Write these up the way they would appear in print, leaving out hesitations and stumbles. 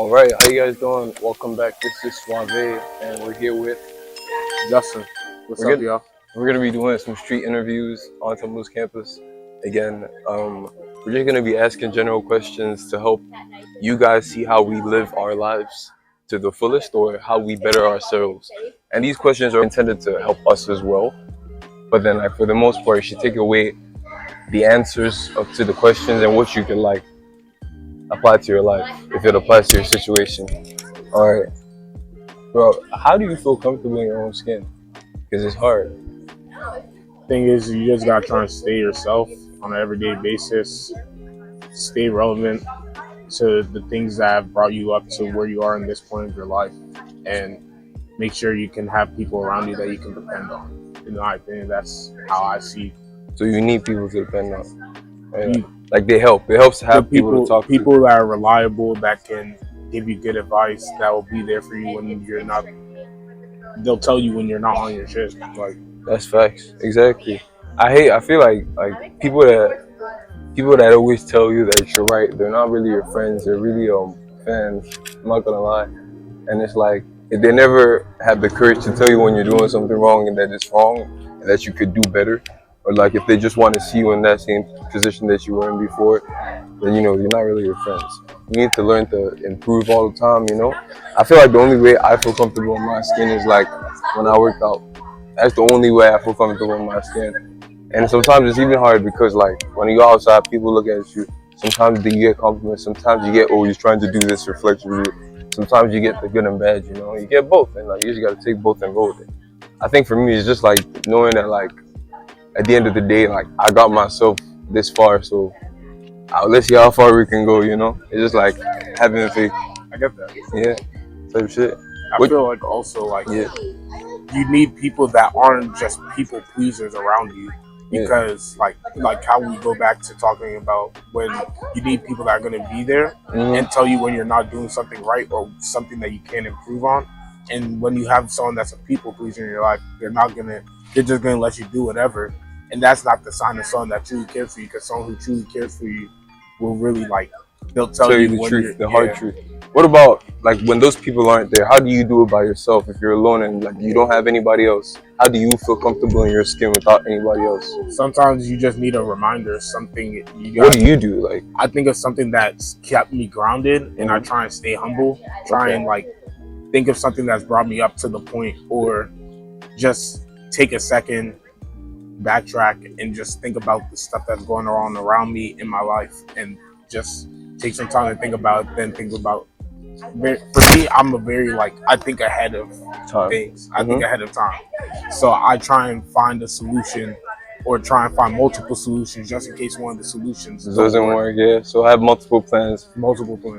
All right, how you guys doing? Welcome back. This is SUAVE, and we're here with Justin. What's We're up, y'all? we're gonna be doing some street interviews on Tumblr's campus. Again, we're just gonna be asking general questions to help you guys see how we live our lives to the fullest, or how we better ourselves. And these questions are intended to help us as well. But then, like for the most part, you should take away the answers up to the questions and what you can like apply to your life if it applies to your situation. All right, bro. How do you feel comfortable in your own skin? Because it's hard. Thing is, you just gotta try and stay yourself on an everyday basis. Stay relevant to the things that have brought you up to where you are in this point of your life, and make sure you can have people around you that you can depend on. In my opinion, that's how I see. So you need people to depend on. Right? Like they help. It helps to have people to talk to. People that are reliable, that can give you good advice, that will be there for you when you're not. They'll tell you when you're not on your shit. Like that's facts. Exactly. I feel like people that always tell you that you're right, they're not really your friends. They're really fans. I'm not gonna lie. And it's like if they never have the courage to tell you when you're doing something wrong and that it's wrong and that you could do better, or like if they just want to see you in that same position that you were in before, then you're not really your friends. You need to learn to improve all the time. I feel like the only way I feel comfortable in my skin is like when I work out. That's the only way I feel comfortable in my skin. And sometimes it's even hard because like when you go outside, people look at you. Sometimes you get compliments. Sometimes you get, oh, he's trying to do this reflexively. Sometimes you get the good and bad. You get both, and like you just gotta take both and go with it. I think for me, it's just like knowing that like at the end of the day, like I got myself this far, so let's see how far we can go. It's just like having faith. I get that. Yeah, type shit. I feel like also like you need people that aren't just people pleasers around you, because like how we go back to talking about when you need people that are going to be there and tell you when you're not doing something right or something that you can improve on. And when you have someone that's a people pleaser in your life, they're just gonna let you do whatever, and that's not the sign of someone that truly cares for you. Because someone who truly cares for you will really they'll tell you the truth, the hard truth. What about like when those people aren't there? How do you do it by yourself if you're alone and like you don't have anybody else? How do you feel comfortable in your skin without anybody else? Sometimes you just need a reminder, something. What do you do? Like I think of something that's kept me grounded, and I try and stay humble. Try and think of something that's brought me up to the point, or just take a second, backtrack, and just think about the stuff that's going on around me in my life, and just take some time to think about it, then think about. For me, I'm I think ahead of things. I think ahead of time. So I try and find a solution, or try and find multiple solutions just in case one of the solutions doesn't work. Yeah. So have multiple plans.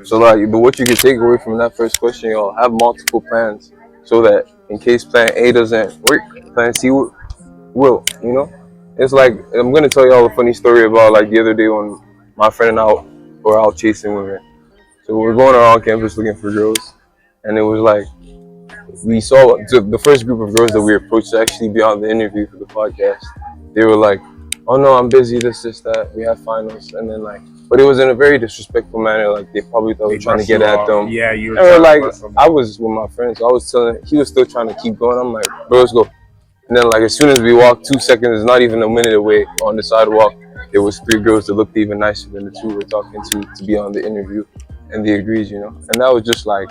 So but what you can take away from that first question, y'all, have multiple plans so that in case plan A doesn't work, plan C will. It's like I'm gonna tell y'all a funny story about like the other day when my friend and I were out chasing women. So we were going around campus looking for girls, and it was like we saw the first group of girls that we approached to actually be on the interview for the podcast. They were like, "Oh no, I'm busy. This, that. We have finals," and then but it was in a very disrespectful manner. Like they probably thought we were trying to get at them. Yeah, you were. And I was with my friends, so I was telling him, he was still trying to keep going. I'm like, "Bro, let's go." And then like as soon as we walked 2 seconds, not even a minute away on the sidewalk, there was 3 girls that looked even nicer than the 2 we were talking to be on the interview. And they agreed, and that was just like,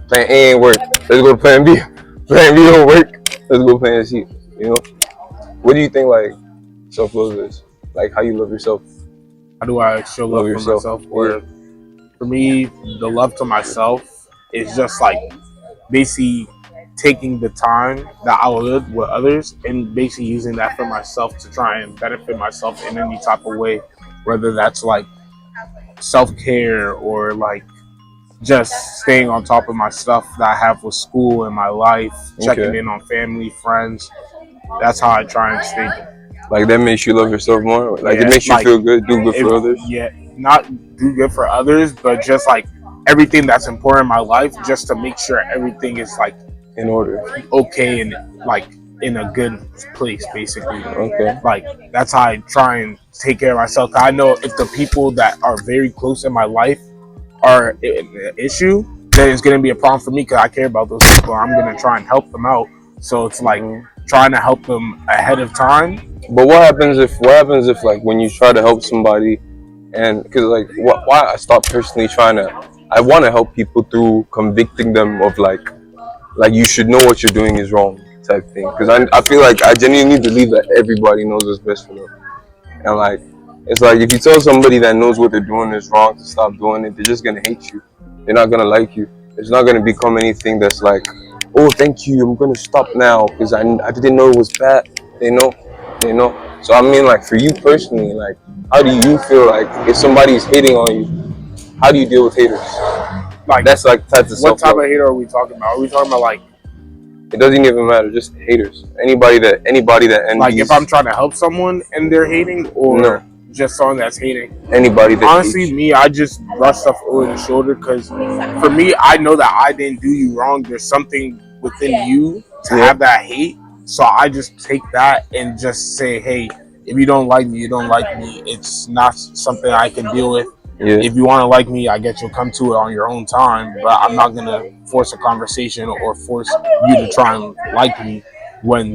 plan A ain't work. Let's go to plan B. Plan B don't work. Let's go plan C. What do you think like self-love is? Like how you love yourself? How do I show love for myself? Or for me, the love to myself is just like basically taking the time that I live with others and basically using that for myself to try and benefit myself in any type of way, whether that's like self-care or like just staying on top of my stuff that I have with school and my life, checking in on family, friends. That's how I try and stay. Like that makes you love yourself more? Like it makes you feel good, do good for others? Yeah, not do good for others, but just like everything that's important in my life, just to make sure everything is like in order, okay, and like in a good place, basically. Okay. Like that's how I try and take care of myself. I know if the people that are very close in my life are an issue, then it's gonna be a problem for me because I care about those people. I'm gonna try and help them out. So it's like trying to help them ahead of time. But what happens if like when you try to help somebody, and because like why I stopped personally trying to, I want to help people through convicting them of like you should know what you're doing is wrong type thing. Because I feel like I genuinely believe that everybody knows what's best for them, and like it's like if you tell somebody that knows what they're doing is wrong to stop doing it, they're just gonna hate you. They're not gonna like you. It's not gonna become anything that's like, oh, thank you, I'm gonna stop now because I didn't know it was bad. They know. So I mean, like for you personally, like how do you feel like if somebody's hating on you? How do you deal with haters? Like that's like types of what self-love. type of hater are we talking about? Are we talking about like? It doesn't even matter. Just haters. Anybody that envies. Like if I'm trying to help someone and they're hating, or just someone that's hating. Anybody that honestly hates. Me, I just brush stuff over the shoulder because for me, I know that I didn't do you wrong. There's something within you to have that hate. So I just take that and just say, hey, if you don't like me, you don't like me. It's not something I can deal with. Yeah. If you want to like me, I guess you'll come to it on your own time. But I'm not going to force a conversation or force you to try and like me when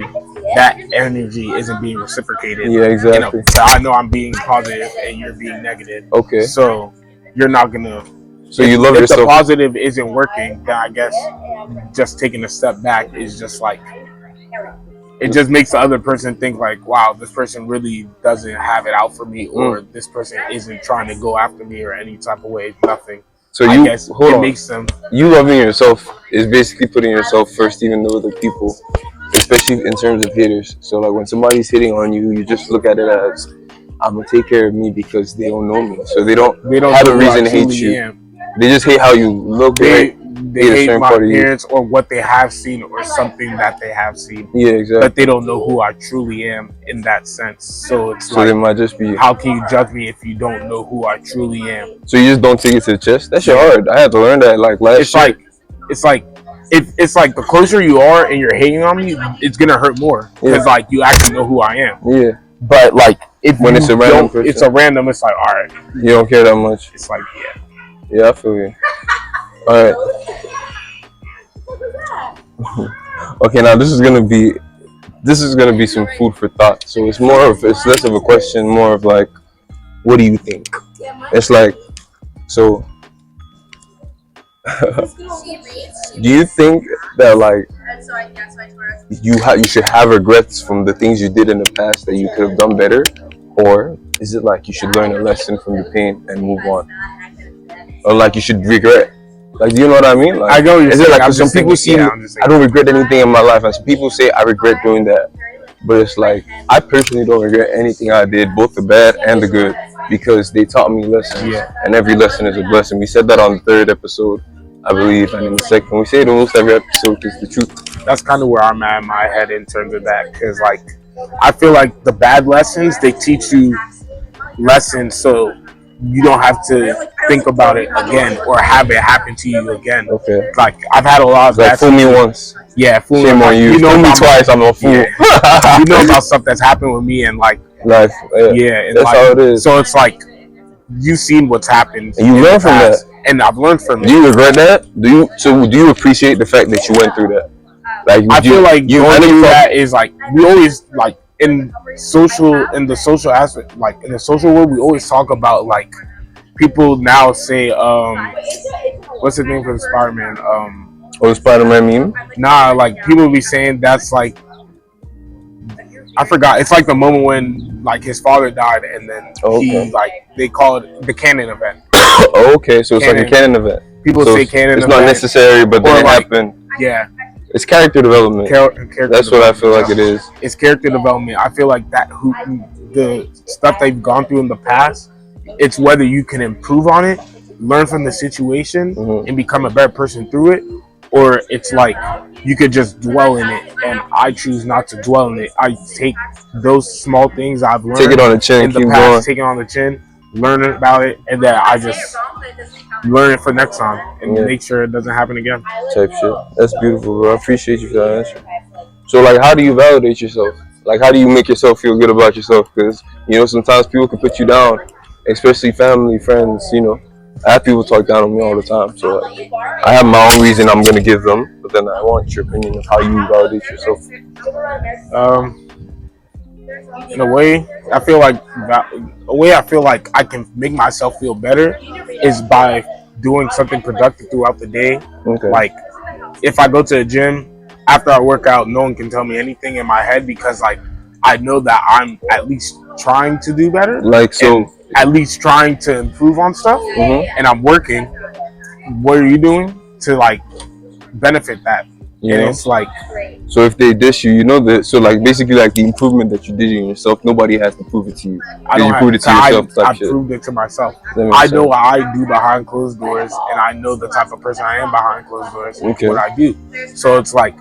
that energy isn't being reciprocated. Yeah, exactly. I know I'm being positive and you're being negative. Okay. So you're not going to... So you love yourself. If the positive isn't working, then I guess just taking a step back is just like... It just makes the other person think like, wow, this person really doesn't have it out for me, or this person isn't trying to go after me or any type of way. Nothing. So you makes them. You loving yourself is basically putting yourself first, even though other people, especially in terms of haters. So like when somebody's hitting on you, you just look at it as, I'm gonna take care of me because they don't know me, so they don't have a reason to hate you. They just hate how you look. They hate my appearance or what they have seen or something that they have seen. Yeah, exactly. But they don't know who I truly am in that sense. So it's like, they might just be. How can you judge me if you don't know who I truly am? So you just don't take it to the chest. That shit hard. I had to learn that like last year. It's like the closer you are and you're hating on me, it's gonna hurt more because like you actually know who I am. Yeah. But like when it's a random person, it's a random. It's like, all right, you don't care that much. It's like yeah, I feel you. All right. Okay, now this is gonna be some food for thought. So it's less of a question, more of like, what do you think? It's like, so do you think that like you should have regrets from the things you did in the past that you could have done better, or is it like you should learn a lesson from the pain and move on, or like you should regret? Like, do you know what I mean? Like, I know you're saying. Like, some people see, I don't regret anything in my life, and some people say I regret doing that. But it's like, I personally don't regret anything I did, both the bad and the good, because they taught me lessons, and every lesson is a blessing. We said that on the 3rd episode, I believe, and in the 2nd, we say it almost every episode because the truth. That's kind of where I'm at in my head in terms of that, because like, I feel like the bad lessons, they teach you lessons, so you don't have to think about it again or have it happen to you again. Okay. Like I've had a lot of like fool me once. Yeah, fool Shame on you. You know me twice, I'm a fool. Yeah. You know about stuff that's happened with me and like life. Yeah, and that's like, how it is. So it's like you've seen what's happened. And you learn from that. And I've learned from it. Do you regret that? Do you appreciate the fact that you went through that? Like I feel like going through that is like we always like in the social aspect, like in the social world, we always talk about like people now say what's the name for the Spider-Man? The Spider-Man meme? Nah, like people be saying that's like I forgot. It's like the moment when like his father died and then he like they call it the canon event. Okay, so it's canon. Like a canon event. People say canon it's event. It's not necessary, but then it happened. Yeah. It's character development. That's what I feel like it is. It's character development. I feel like that the stuff they've gone through in the past, it's whether you can improve on it, learn from the situation, and become a better person through it, or it's like you could just dwell in it. And I choose not to dwell in it. I take those small things I've learned take it on the chin, in the keep past, going. take it on the chin, learn about it, and then I just learn it for next time and make sure it doesn't happen again. Type shit. That's beautiful, bro. I appreciate you for that answer. So, like, how do you validate yourself? Like, how do you make yourself feel good about yourself? Because, you know, sometimes people can put you down, especially family, friends, you know. I have people talk down on me all the time, so like, I have my own reason I'm gonna give them, but then I want your opinion of how you validate yourself. In a way, I feel like I can make myself feel better is by doing something productive throughout the day. Okay. Like if I go to the gym after I work out, no one can tell me anything in my head because like I know that I'm at least trying to do better. Like so, at least trying to improve on stuff, and I'm working. What are you doing to like benefit that? you And know. it's like, So if they dish you, you know that. So like basically, like the improvement that you did in yourself, nobody has to prove it to you. I don't You have proved it to yourself. I Type shit. proved it to myself. That makes I know sense. what I do behind closed doors, and I know the type of person I am behind closed doors. Okay. What I do. So it's like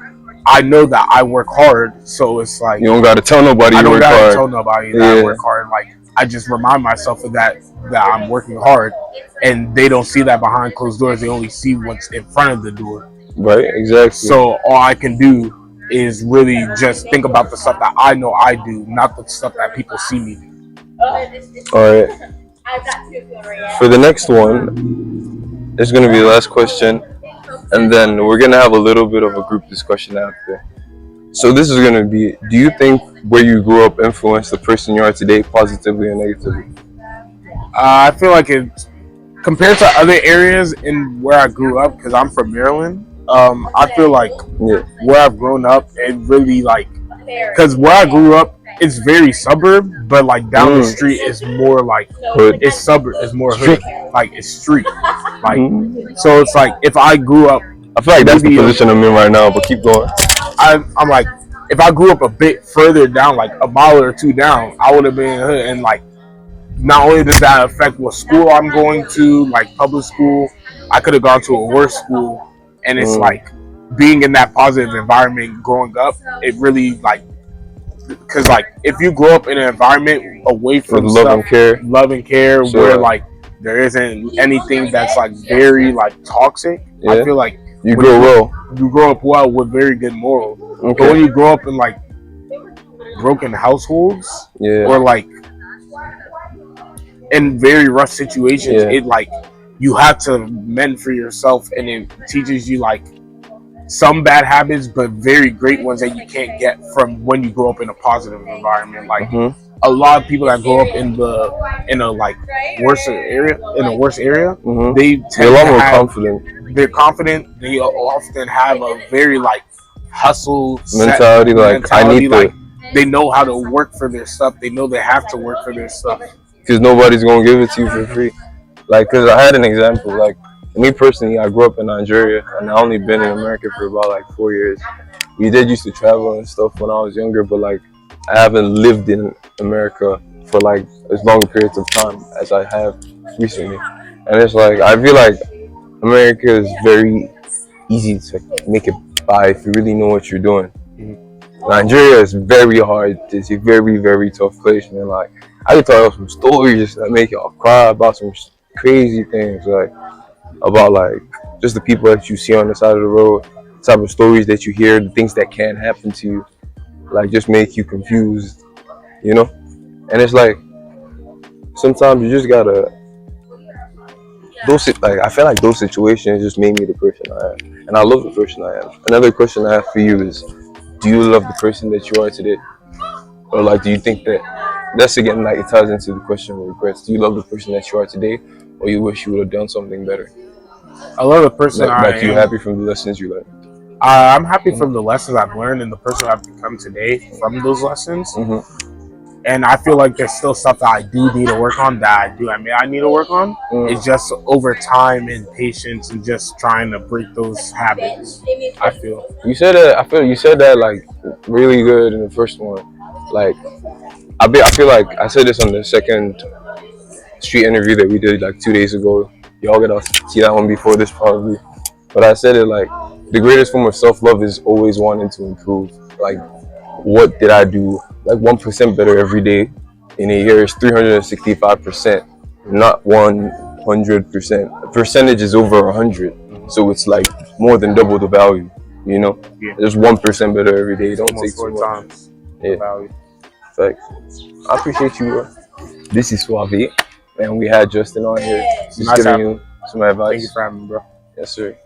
I know that I work hard. So it's like You don't gotta tell nobody I you don't work gotta hard. tell nobody that I work hard. Like I just remind myself of that I'm working hard, and they don't see that behind closed doors. They only see what's in front of the door. Right. Exactly. So all I can do is really just think about the stuff that I know I do, not the stuff that people see me do. All right. For the next one, it's gonna be the last question, and then we're gonna have a little bit of a group discussion after. So this is gonna be: do you think where you grew up influenced the person you are today, positively or negatively? I feel like it compared to other areas in where I grew up, because I'm from Maryland. I feel like where I've grown up, it really like because where I grew up, it's very suburb, but like down the street is more like Hood. it's suburb, it's more hood, like it's street, like so it's like if I grew up, I feel like that's the position I'm in right now, but keep going. I'm like if I grew up a bit further down, like a mile or two down, I would have been in the hood, and like not only does that affect what school I'm going to, like public school, I could have gone to a worse school. And it's like being in that positive environment growing up, it really like, because like if you grow up in an environment away from love and care, so, where like there isn't anything that's like very like toxic, I feel like you grow up well with very good morals. But when you grow up in like broken households, or like in very rough situations, it like you have to mend for yourself, and it teaches you like some bad habits, but very great ones that you can't get from when you grow up in a positive environment. Like a lot of people that grow up in a like worse area, they tend they're a lot to more have, confident. They're confident. They often have a very like hustle mentality. I need like they know how to work for their stuff. They know they have to work for their stuff because nobody's gonna give it to you for free. Like, cause I had an example. Like me personally, I grew up in Nigeria, and I only been in America for about like 4 years. We did used to travel and stuff when I was younger, but like I haven't lived in America for like as long periods of time as I have recently. And it's like I feel like America is very easy to make it by if you really know what you're doing. Nigeria is very hard. It's a very, very tough place, man. Like I could tell you some stories that make y'all cry about some crazy things, like about like just the people that you see on the side of the road, the type of stories that you hear, the things that can happen to you, like just make you confused, you know? And it's like sometimes you just gotta I feel like those situations just made me the person I am, and I love the person I am. Another question I have for you is, do you love the person that you are today, or like do you think that that's again like it ties into the question of regrets? Do you love the person that you are today, or you wish you would have done something better? I love the person I am. Like you happy from the lessons you learned? I'm happy from the lessons I've learned and the person I've become today from those lessons. And I feel like there's still stuff that I do need to work on I need to work on. It's just over time and patience and just trying to break those habits. I feel. You said that like really good in the first one. Like I feel like I said this on the second street interview that we did like 2 days ago. Y'all gotta see that one before this probably. But I said it like the greatest form of self-love is always wanting to improve. Like what did I do like 1% better every day in a year is 365%, not 100%. The percentage is over 100, so it's like more than double the value. You know, just 1% better every day. Don't take too much. Value. Thanks. I appreciate you, bro. This is SUAVE. And we had Justin on here, just Nice giving having you some advice. Thank you for having me, bro. Yes, sir.